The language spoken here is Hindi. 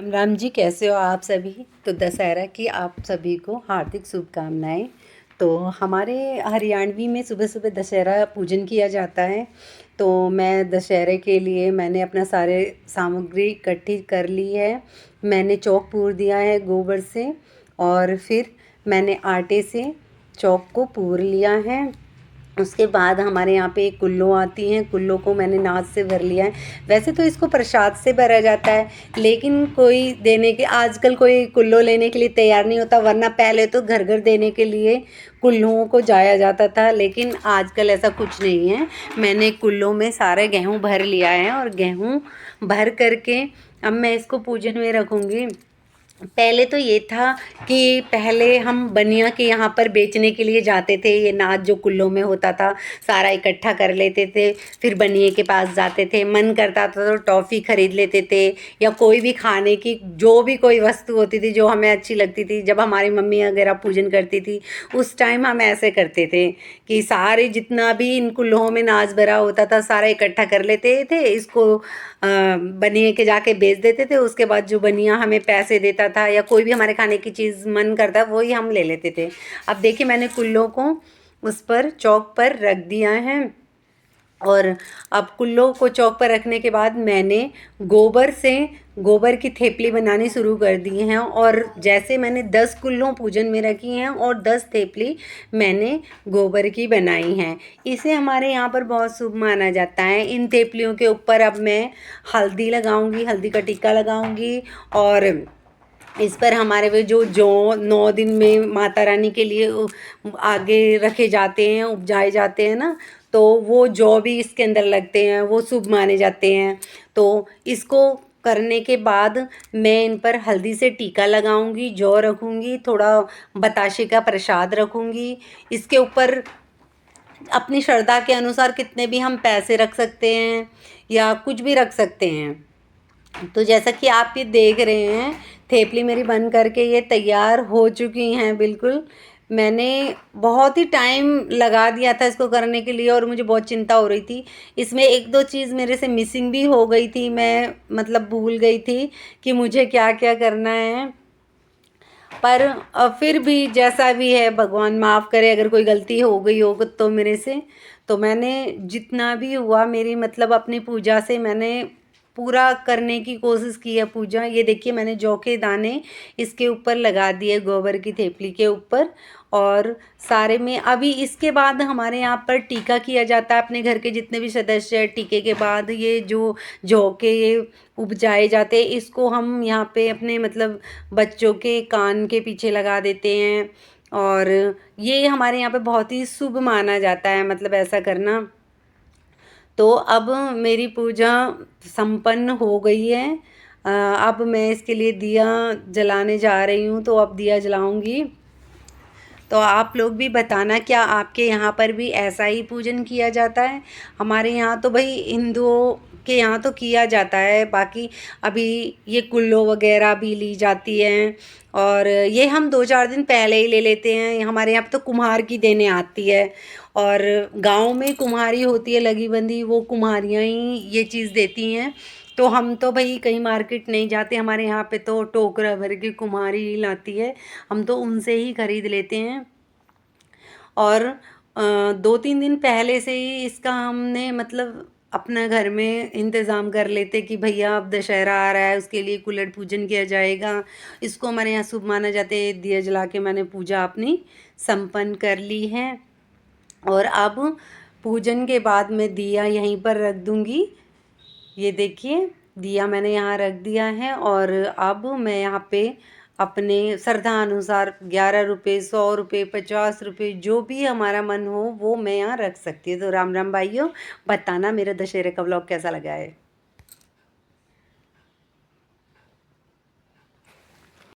राम जी, कैसे हो आप सभी। तो दशहरा की आप सभी को हार्दिक शुभकामनाएं। तो हमारे हरियाणवी में सुबह सुबह दशहरा पूजन किया जाता है। तो मैं दशहरे के लिए मैंने अपना सारे सामग्री इकट्ठी कर ली है। मैंने चौक पूर दिया है गोबर से, और फिर मैंने आटे से चौक को पूर लिया है। उसके बाद हमारे यहाँ पे कुल्लो आती हैं, कुल्लो को मैंने नाद से भर लिया है। वैसे तो इसको प्रसाद से भरा जाता है, लेकिन कोई देने के आजकल कोई कुल्लो लेने के लिए तैयार नहीं होता, वरना पहले तो घर घर देने के लिए कुल्लों को जाया जाता था, लेकिन आजकल ऐसा कुछ नहीं है। मैंने कुल्लों में सारे गेहूँ भर लिया है, और गेहूँ भर करके अब मैं इसको पूजन में रखूँगी। पहले तो ये था कि पहले हम बनिया के यहाँ पर बेचने के लिए जाते थे। ये नाच जो कुल्लों में होता था सारा इकट्ठा कर लेते थे, फिर बनिए के पास जाते थे, मन करता था तो टॉफ़ी ख़रीद लेते थे, या कोई भी खाने की जो भी कोई वस्तु होती थी जो हमें अच्छी लगती थी। जब हमारी मम्मी वगैरह पूजन करती थी उस टाइम हम ऐसे करते थे कि सारे जितना भी इन कुल्लों में नाच भरा होता था सारा इकट्ठा कर लेते थे, इसको बनिए के जाके बेच देते थे। उसके बाद जो बनिया हमें पैसे देता था, या कोई भी हमारे खाने की चीज़ मन करता वही हम ले लेते थे। अब देखिए मैंने कुल्लों को उस पर चौक पर रख दिया है, और अब कुल्लों को चौक पर रखने के बाद मैंने गोबर से गोबर की थेपली बनानी शुरू कर दी हैं। और जैसे मैंने 10 कुल्लों पूजन में रखी हैं और 10 थेपली मैंने गोबर की बनाई हैं। इसे हमारे यहाँ पर बहुत शुभ माना जाता है। इन थेपलियों के ऊपर अब मैं हल्दी लगाऊंगी, हल्दी का टीका लगाऊंगी, और इस पर हमारे वे जो 9 दिन में माता रानी के लिए आगे रखे जाते हैं, उपजाए जाते हैं ना, तो वो जौ भी इसके अंदर लगते हैं, वो शुभ माने जाते हैं। तो इसको करने के बाद मैं इन पर हल्दी से टीका लगाऊंगी, जौ रखूंगी, थोड़ा बताशे का प्रसाद रखूंगी। इसके ऊपर अपनी श्रद्धा के अनुसार कितने भी हम पैसे रख सकते हैं या कुछ भी रख सकते हैं। तो जैसा कि आप ये देख रहे हैं, थेपली मेरी बन करके ये तैयार हो चुकी हैं बिल्कुल। मैंने बहुत ही टाइम लगा दिया था इसको करने के लिए, और मुझे बहुत चिंता हो रही थी। इसमें एक दो चीज़ मेरे से मिसिंग भी हो गई थी, मैं मतलब भूल गई थी कि मुझे क्या क्या करना है। पर फिर भी जैसा भी है भगवान माफ़ करे, अगर कोई गलती हो गई हो तो मेरे से। तो मैंने जितना भी हुआ मेरी मतलब अपनी पूजा से मैंने पूरा करने की कोशिश की है पूजा। ये देखिए मैंने जौ के दाने इसके ऊपर लगा दिए गोबर की थेपली के ऊपर, और सारे में अभी इसके बाद हमारे यहाँ पर टीका किया जाता है। अपने घर के जितने भी सदस्य हैं, टीके के बाद ये जो जौ के ये उपजाए जाते हैं, इसको हम यहाँ पे अपने मतलब बच्चों के कान के पीछे लगा देते हैं, और ये हमारे यहाँ पे बहुत ही शुभ माना जाता है, मतलब ऐसा करना। तो अब मेरी पूजा संपन्न हो गई है। अब मैं इसके लिए दिया जलाने जा रही हूँ, तो अब दिया जलाऊंगी। तो आप लोग भी बताना, क्या आपके यहाँ पर भी ऐसा ही पूजन किया जाता है। हमारे यहाँ तो भाई हिंदुओं के यहाँ तो किया जाता है। बाकी अभी ये कुल्लो वगैरह भी ली जाती हैं, और ये हम 2-4 दिन पहले ही ले लेते हैं। हमारे यहाँ पे तो कुम्हार की देने आती है, और गांव में कुम्हारी होती है लगी बंधी, वो कुम्हारियाँ ही ये चीज़ देती हैं। तो हम तो भाई कहीं मार्केट नहीं जाते, हमारे यहाँ पे तो टोकरा भर के कुम्हारी ही लाती है, हम तो उनसे ही खरीद लेते हैं। और 2-3 दिन पहले से ही इसका हमने मतलब अपना घर में इंतज़ाम कर लेते कि भैया अब दशहरा आ रहा है, उसके लिए कुल्हड़ पूजन किया जाएगा। इसको हमारे यहाँ शुभ माना जाता है। दिया जला के मैंने पूजा अपनी संपन्न कर ली है, और अब पूजन के बाद मैं दिया यहीं पर रख दूँगी। ये देखिए दिया मैंने यहाँ रख दिया है, और अब मैं यहाँ पे अपने श्रद्धा अनुसार 11 रुपये, 100 रुपये, 50 रुपये, जो भी हमारा मन हो वो मैं यहाँ रख सकती हूँ। तो राम राम भाइयों, बताना मेरा दशहरे का व्लॉग कैसा लगा है।